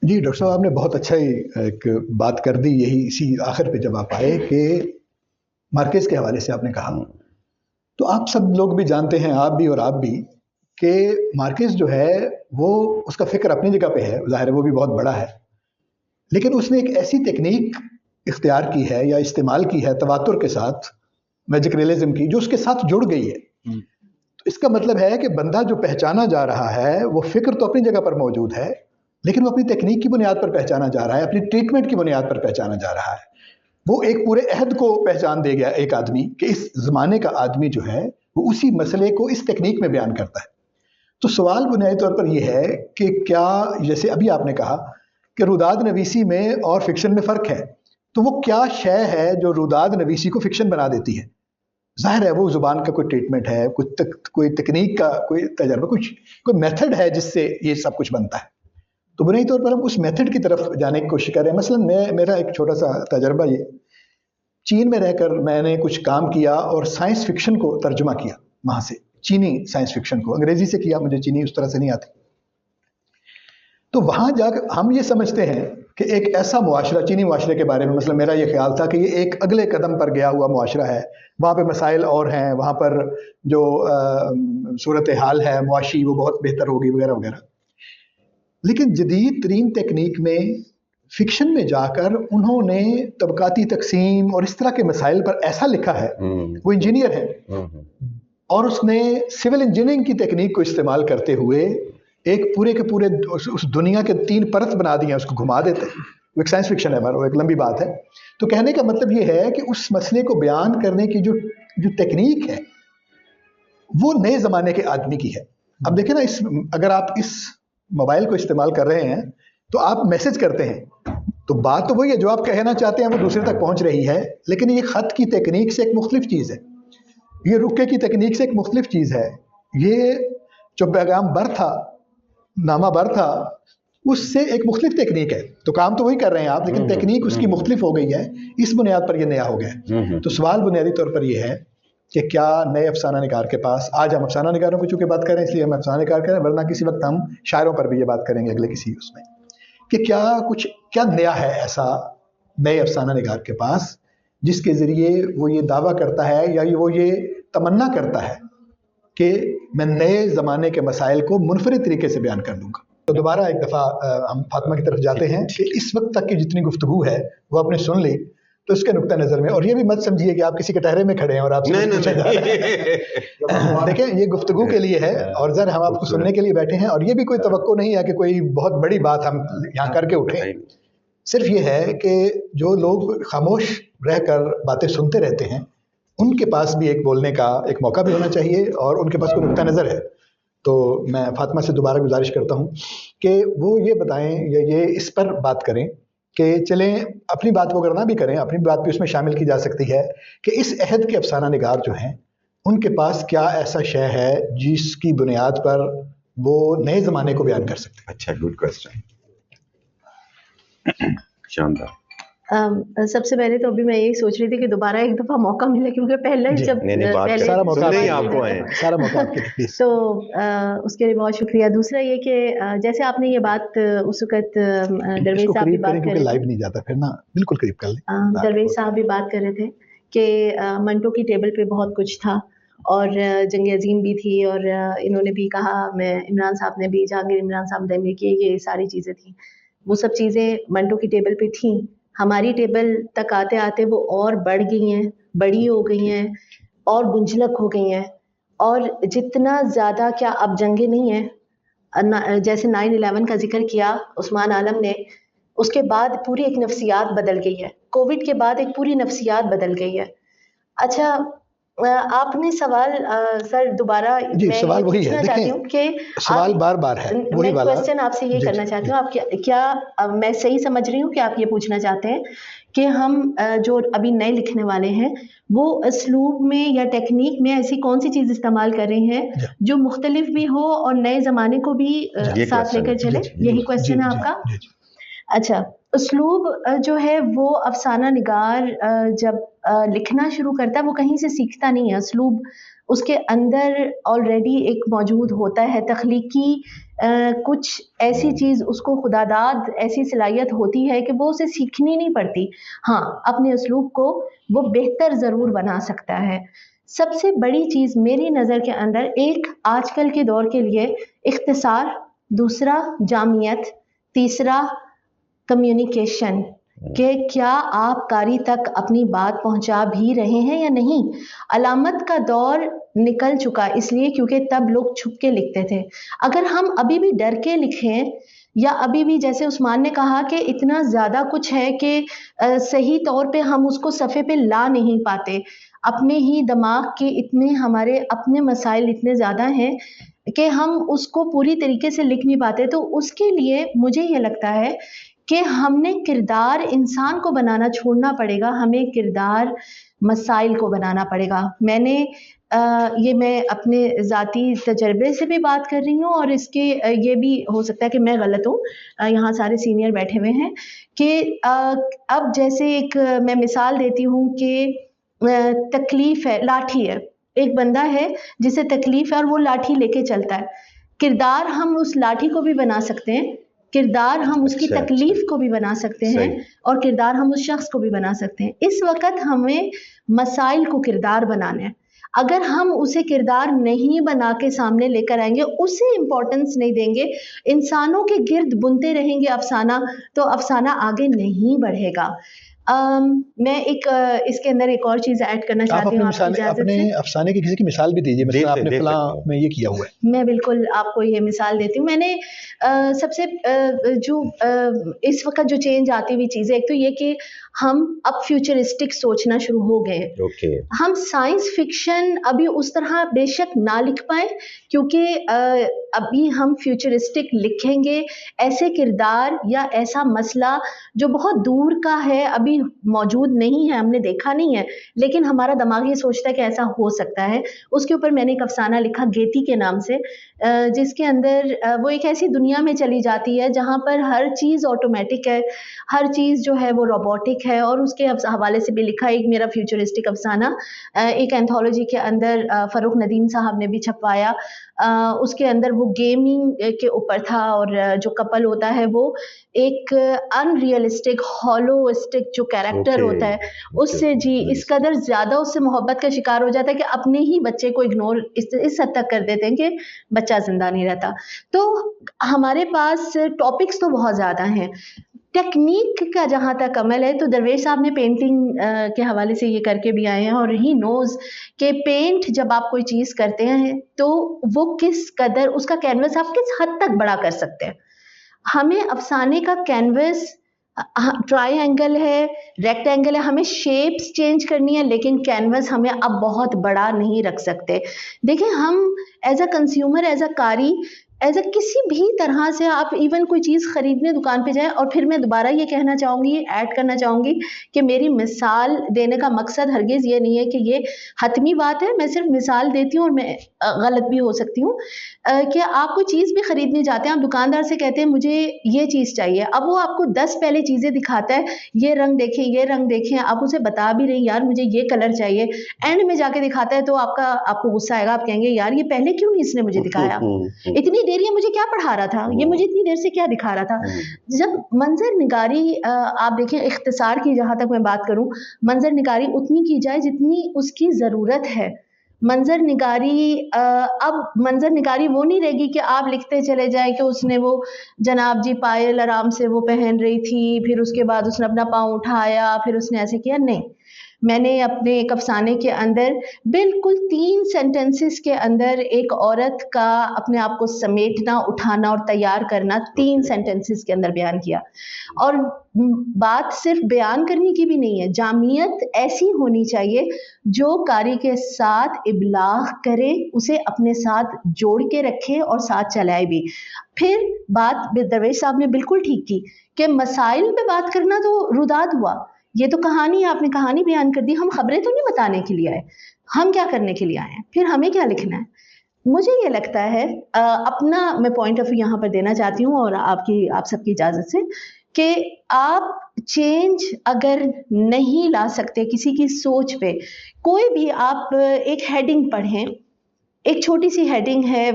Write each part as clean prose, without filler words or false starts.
जी doctor साहब, आपने बहुत अच्छा ही एक बात कर दी, यही इसी आखिर पे जब आप आए कि मार्केस के हवाले से आपने कहा। तो आप सब लोग भी जानते हैं, आप भी और आप भी, कि मार्केस जो है वो उसका फ़िक्र अपनी जगह पे है, ज़ाहिर है वो भी बहुत बड़ा है। लेकिन उसने एक ऐसी टेक्नीक इख्तियार की है या इस्तेमाल की है तवातुर के साथ, मैजिक रियलिज़्म की, जो उसके साथ जुड़ गई है। तो इसका मतलब है कि बंदा जो पहचाना जा रहा है, वो फ़िक्र तो अपनी जगह पर मौजूद है, लेकिन वो अपनी टेक्नीक की बुनियाद पर पहचाना जा रहा है, अपनी ट्रीटमेंट की बुनियाद पर पहचाना जा रहा है। वो एक पूरे अहद को पहचान दे गया एक आदमी कि इस ज़माने का आदमी जो है, वो उसी मसले को इस टेक्नीक में बयान करता है। तो सवाल बुनियादी तौर पर ये है कि क्या, जैसे अभी आपने कहा कि रुदाद नवीसी में और फ़िक्शन में फ़र्क है, तो वो क्या शय है जो रुदाद नवीसी को फ़िक्शन बना देती है? ज़ाहिर है वो ज़ुबान का कोई ट्रीटमेंट है, कोई तकनीक का कोई तजर्बा, कोई मेथड है जिससे ये सब कुछ बनता है। तो बुनियादी तौर पर हम उस मेथड की तरफ जाने की कोशिश कर रहे हैं। मसलन मेरा एक छोटा-सा तजर्बा ये, चीन में रहकर मैंने कुछ काम किया और साइंस फ़िक्शन को तर्जुमा किया वहाँ से, चीनी साइंस फ़िक्शन को अंग्रेज़ी से किया, मुझे चीनी उस तरह से नहीं आती। तो वहाँ जाकर हम ये समझते हैं कि एक ऐसा मुआशरा, चीनी मुआशरे के बारे में मतलब मेरा ये ख्याल था कि ये एक अगले कदम पर गया हुआ मुआशरा है, वहाँ पे मसाइल और हैं, वहाँ पर जो सूरत हाल है मुआशी वो बहुत बेहतर होगी वगैरह वगैरह। लेकिन जदीद तरीन टेक्निक में, फ़िक्शन में जाकर उन्होंने तबकाती तकसीम और इस तरह के मसाइल पर ऐसा लिखा है, वो इंजीनियर है और उसने सिविल इंजीनियरिंग की टेक्निक को इस्तेमाल करते हुए एक पूरे के पूरे उस दुनिया के 3 परत बना दिए, उसको घुमा देते हैं। वो एक साइंस फिक्शन है, वो एक लंबी बात है। तो कहने का मतलब ये है कि उस मसले को बयान करने की जो टेक्निक है, वो नए ज़माने के आदमी की है। अब देखिए ना, अगर आप इस मोबाइल को इस्तेमाल कर रहे हैं तो आप मैसेज करते हैं, तो बात तो वही है, जो आप कहना चाहते हैं वो दूसरे तक पहुंच रही है, लेकिन ये ख़त की टेक्निक से एक मुख्तलिफ चीज़ है, ये रुके की टेक्निक से एक मुख्तलिफ चीज़ है। ये जो पैगाम बर था, नामा बर था, उससे एक मुख्तलिफ टेक्निक है। तो काम तो वही कर रहे हैं आप, लेकिन टेक्निक उसकी मुख्तलिफ हो गई है, इस बुनियाद पर यह नया हो गया है। तो सवाल बुनियादी तौर पर यह है कि क्या नए अफसाना निगार के पास, आज हम अफसाना निगारों की चूंकि बात करें इसलिए हम अफसाना निगार करें, वरना किसी वक्त हम शायरों पर भी ये बात करेंगे अगले किसी उसमें, कि क्या नया है ऐसा नए अफसाना निगार के पास जिसके ज़रिए वो ये दावा करता है या वो ये तमन्ना करता है कि मैं नए ज़माने के मसाइल को मुनफरिद तरीके से बयान कर दूंगा। तो दोबारा एक दफ़ा हम फातिमा की तरफ जाते हैं कि इस वक्त तक की जितनी गुफ्तगू है वो आपने सुन ली, तो इसके नुक्ता नज़र में, और ये भी मत समझिए कि आप किसी कटहरे में खड़े हैं और आप देखें ये गुफ्तगू के लिए है और ज़रा हम आपको सुनने के लिए बैठे हैं, और ये भी कोई तवक्को नहीं है कि कोई बहुत बड़ी बात हम यहाँ करके उठें। सिर्फ ये है कि जो लोग खामोश रहकर बातें सुनते रहते हैं, उनके पास भी एक बोलने का एक मौका भी होना चाहिए और उनके पास कोई नुक्ता नज़र है। तो मैं फातिमा से दोबारा गुजारिश करता हूँ कि वो ये बताएं या ये इस पर बात करें कि चलें अपनी बात वो करना भी करें, अपनी बात भी उसमें शामिल की जा सकती है कि इस अहद के अफसाना निगार जो हैं उनके पास क्या ऐसा शय है जिसकी बुनियाद पर वो नए ज़माने को बयान कर सकते हैं। अच्छा, गुड क्वेश्चन, शानदार। सबसे पहले तो अभी मैं यही सोच रही थी कि दोबारा एक दफ़ा मौका मिले, क्योंकि पहले जब पहले सारा मौका आपको है, सारा मौका आपके लिए, तो उसके लिए बहुत शुक्रिया। दूसरा ये कि जैसे आपने ये बात उस वक्त दरवेश साहब भी बात कर रहे थे, लाइव नहीं जाता फिर ना, बिल्कुल करीब कर लें। दरवेश साहब भी बात कर रहे थे कि मंटो की टेबल पे बहुत कुछ था और जंग अजीम भी थी, और इन्होंने भी कहा, मैं इमरान साहब ने भी, जहांगीर इमरान साहब ने भी, कि ये सारी चीज़ें थी, वो सब चीज़ें मंटो की टेबल पे थी। हमारी टेबल तक आते आते वो और बढ़ गई हैं, बड़ी हो गई हैं और गुंजलक हो गई हैं, और जितना ज़्यादा, क्या अब जंगे नहीं हैं, जैसे 9/11 का जिक्र किया उस्मान आलम ने, उसके बाद पूरी एक नफ्सियात बदल गई है, कोविड के बाद एक पूरी नफ्सियात बदल गई है। अच्छा, आपने सवाल सर दोबारा सवाल वही है, चाहती हूँ कि सवाल बार बार है वही वाला क्वेश्चन आपसे ये करना चाहती हूँ, आप क्या मैं सही समझ रही हूँ कि आप ये पूछना चाहते हैं कि हम जो अभी नए लिखने वाले हैं वो असलूब में या टेक्निक में ऐसी कौन सी चीज़ इस्तेमाल कर रहे हैं जो मुख्तलिफ भी हो और नए ज़माने को भी साथ लेकर चले? यही क्वेश्चन है आपका? अच्छा, उसलूब जो है वो अफसाना निगार जब लिखना शुरू करता है वो कहीं से सीखता नहीं है। उसलूब उसके अंदर ऑलरेडी एक मौजूद होता है, तख्लीकी कुछ ऐसी चीज़ उसको खुदादाद ऐसी सलाहियत होती है कि वो उसे सीखनी नहीं पड़ती। हाँ, अपने उसलूब को वो बेहतर ज़रूर बना सकता है। सबसे बड़ी चीज़ मेरी नज़र के अंदर एक आजकल के दौर के लिए इख्तिसार, दूसरा जामियत, तीसरा कम्युनिकेशन, कि क्या आप कारी तक अपनी बात पहुंचा भी रहे हैं या नहीं। अलामत का दौर निकल चुका इसलिए क्योंकि तब लोग छुप के लिखते थे। अगर हम अभी भी डर के लिखें या अभी भी जैसे उस्मान ने कहा कि इतना ज़्यादा कुछ है कि सही तौर पे हम उसको सफ़े पे ला नहीं पाते, अपने ही दिमाग के इतने हमारे अपने मसाइल इतने ज़्यादा हैं कि हम उसको पूरी तरीके से लिख नहीं पाते। तो उसके लिए मुझे ये लगता है कि हमने किरदार इंसान को बनाना छोड़ना पड़ेगा, हमें किरदार मसाइल को बनाना पड़ेगा। मैंने ये मैं अपने ज़ाती तजर्बे से भी बात कर रही हूँ और इसके ये भी हो सकता है कि मैं गलत हूँ। यहाँ सारे सीनियर बैठे हुए हैं कि अब जैसे एक मैं मिसाल देती हूँ कि तकलीफ़ है, लाठी है, एक बंदा है जिसे तकलीफ़ है और वो लाठी लेके चलता है। किरदार हम उस लाठी को भी बना सकते हैं, किरदार हम उसकी तकलीफ को भी बना सकते हैं और किरदार हम उस शख्स को भी बना सकते हैं। इस वक्त हमें मसाइल को किरदार बनाना है। अगर हम उसे किरदार नहीं बना के सामने लेकर आएंगे, उसे इम्पोर्टेंस नहीं देंगे, इंसानों के गिर्द बुनते रहेंगे अफसाना, तो अफसाना आगे नहीं बढ़ेगा। मैं एक इसके अंदर एक और चीज़ ऐड करना चाहती हूँ आपकी इजाज़त से। अपने अफसाने की किसी की मिसाल भी दीजिए, मतलब आपने फलां में ये किया हुआ है। मैं बिल्कुल आपको ये मिसाल देती हूँ। मैंने सबसे जो इस वक्त जो चेंज आती हुई चीज़ें, एक तो ये कि हम अब फ्यूचरिस्टिक सोचना शुरू हो गए। हम साइंस फिक्शन अभी उस तरह बेशक ना लिख पाए क्योंकि अभी हम फ्यूचरिस्टिक लिखेंगे, ऐसे किरदार या ऐसा मसला जो बहुत दूर का है, अभी मौजूद नहीं है, हमने देखा नहीं है, लेकिन हमारा दिमाग ये सोचता है कि ऐसा हो सकता है। उसके ऊपर मैंने एक अफसाना लिखा गेती के नाम से, जिसके अंदर वो एक ऐसी दुनिया में चली जाती है जहाँ पर हर चीज़ ऑटोमेटिक है, हर चीज़ जो है वो रोबोटिक है। और उसके हवाले से भी लिखा एक मेरा फ्यूचरिस्टिक अफसाना, एक एंथोलॉजी के अंदर फ़रूक नदीम साहब ने भी छपवाया। उसके अंदर वो गेमिंग के ऊपर था और जो कपल होता है वो एक अनरियलिस्टिक हॉलोइस्टिक जो कैरेक्टर होता है उससे जी इस कदर ज़्यादा उससे मोहब्बत का शिकार हो जाता है कि अपने ही बच्चे को इग्नोर इस हद तक कर देते हैं कि बच्चा जिंदा नहीं रहता। तो हमारे पास टॉपिक्स तो बहुत ज़्यादा हैं। टेक्निक का जहाँ तक अमल है तो दरवेश साहब ने पेंटिंग के हवाले से ये करके भी आए हैं और ही नोज़ कि पेंट जब आप कोई चीज़ करते हैं तो वो किस कदर उसका कैनवस आप किस हद तक बड़ा कर सकते हैं। हमें अफसाने का कैनवस ट्रायंगल है, रेक्टेंगल है, हमें शेप्स चेंज करनी है, लेकिन कैनवस हमें अब बहुत बड़ा नहीं रख सकते। देखिए हम as a consumer, as a कारी, एज अ किसी भी तरह से आप इवन कोई चीज़ खरीदने दुकान पे जाएं, और फिर मैं दोबारा ये कहना चाहूँगी, ऐड करना चाहूँगी कि मेरी मिसाल देने का मकसद हरगिज़ ये नहीं है कि ये हतमी बात है, मैं सिर्फ मिसाल देती हूँ और मैं गलत भी हो सकती हूँ कि आप कोई चीज़ भी खरीदने जाते हैं, आप दुकानदार से कहते हैं मुझे ये चीज़ चाहिए, अब वो आपको 10 पहले चीज़ें दिखाता है, ये रंग देखें, ये रंग देखें, आप उसे बता भी रहे यार मुझे ये कलर चाहिए, एंड में जाके दिखाता है तो आपको गुस्सा आएगा, आप कहेंगे यार ये पहले क्यों नहीं इसने मुझे दिखाया, इतनी देर ये मुझे क्या पढ़ा रहा था, ये मुझे इतनी देर से क्या दिखा रहा था। जब मंजर निगारी आप देखें, इख्तिसार की जहाँ तक मैं बात करूँ, मंजर निगारी उतनी की जाए जितनी उसकी ज़रूरत है। मंजर निगारी अब मंजर निगारी वो नहीं रहेगी कि आप लिखते चले जाए कि उसने वो जनाब जी पायल आराम से वो पहन रही थी, फिर उसके बाद उसने अपना पाँव उठाया, फिर उसने ऐसे किया। नहीं, मैंने अपने एक अफसाने के अंदर बिल्कुल 3 सेंटेंसेस के अंदर एक औरत का अपने आप को समेटना, उठाना और तैयार करना 3 सेंटेंसेस के अंदर बयान किया। और बात सिर्फ बयान करने की भी नहीं है, जामियत ऐसी होनी चाहिए जो कारी के साथ इबलाग करे, उसे अपने साथ जोड़ के रखे और साथ चलाए भी। फिर बात दरवेश साहब ने बिल्कुल ठीक की कि मसाइल पे बात करना तो रुदाद हुआ, ये तो कहानी, आपने कहानी बयान कर दी, हम खबरें तो नहीं बताने के लिए आए, हम क्या करने के लिए आए हैं, फिर हमें क्या लिखना है। मुझे ये लगता है अपना मैं पॉइंट ऑफ व्यू यहाँ पर देना चाहती हूँ और आप सबकी इजाज़त से कि आप चेंज अगर नहीं ला सकते किसी की सोच पे, कोई भी आप एक हेडिंग पढ़ें, एक छोटी सी हेडिंग है,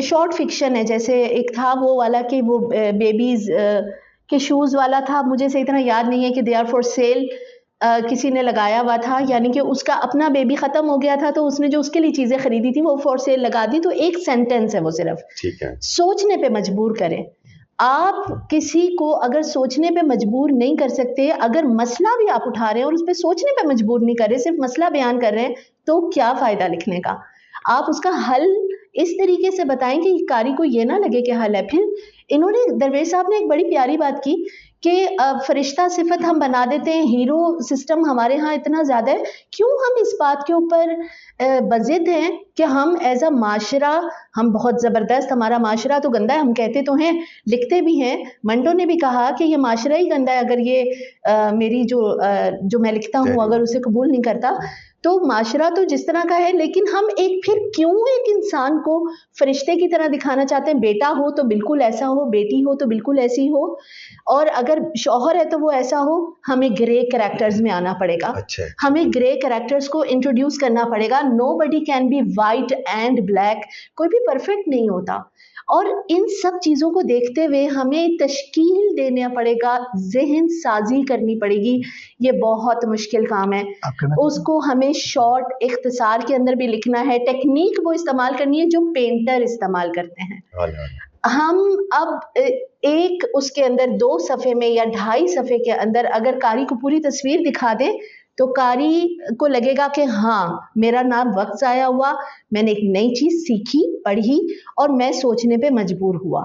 शॉर्ट फिक्शन है, जैसे एक था वो वाला कि वो बेबीज के शूज वाला था, मुझे सही तरह याद नहीं है, कि दे आर फॉर सेल किसी ने लगाया हुआ था, यानी कि उसका अपना बेबी खत्म हो गया था तो उसने जो उसके लिए चीजें खरीदी थी वो फॉर सेल लगा दी। तो एक सेंटेंस है वो, सिर्फ ठीक है, सोचने पे मजबूर करें। आप किसी को अगर सोचने पे मजबूर नहीं कर सकते, अगर मसला भी आप उठा रहे हैं और उस पर सोचने पे मजबूर नहीं कर रहे, सिर्फ मसला बयान कर रहे हैं, तो क्या फायदा लिखने का। आप उसका हल इस तरीके से बताएं कि कारी को ये ना लगे कि हल है। फिर इन्होंने, दरवेश साहब ने एक बड़ी प्यारी बात की कि फरिश्ता सिफत हम बना देते हैं, हीरो सिस्टम हमारे यहाँ इतना ज़्यादा है, क्यों हम इस बात के ऊपर बजिद हैं कि हम एज अ माशरा, हम बहुत ज़बरदस्त, हमारा माशरा तो गंदा है, हम कहते तो हैं, लिखते भी हैं। मंटो ने भी कहा कि ये माशरा ही गंदा है, अगर ये मेरी जो मैं लिखता हूँ अगर उसे कबूल नहीं करता, तो माशरा तो जिस तरह का है, लेकिन हम फिर क्यों एक इंसान को फरिश्ते की तरह दिखाना चाहते हैं। बेटा हो तो बिल्कुल ऐसा हो, बेटी हो तो बिल्कुल ऐसी हो, और अगर शौहर है तो वो ऐसा हो। हमें ग्रे कैरेक्टर्स में आना पड़ेगा। अच्छा, हमें ग्रे कैरेक्टर्स को इंट्रोड्यूस करना पड़ेगा। Nobody can be white and black, कोई भी परफेक्ट नहीं होता। और इन सब चीज़ों को देखते हुए हमें तश्कील देना पड़ेगा, जहन साजी करनी पड़ेगी। ये बहुत मुश्किल काम है। उसको हमें शॉर्ट इख्तिसार के अंदर भी लिखना है। टेक्निक वो इस्तेमाल करनी है जो पेंटर इस्तेमाल करते हैं। हम अब एक उसके अंदर 2 सफ़े में या 2.5 सफ़े के अंदर अगर कारी को पूरी तस्वीर दिखा दे, तो कारी को लगेगा कि हाँ, मेरा नाम वक्त ज़ाया हुआ, मैंने एक नई चीज़ सीखी, पढ़ी और मैं सोचने पे मजबूर हुआ।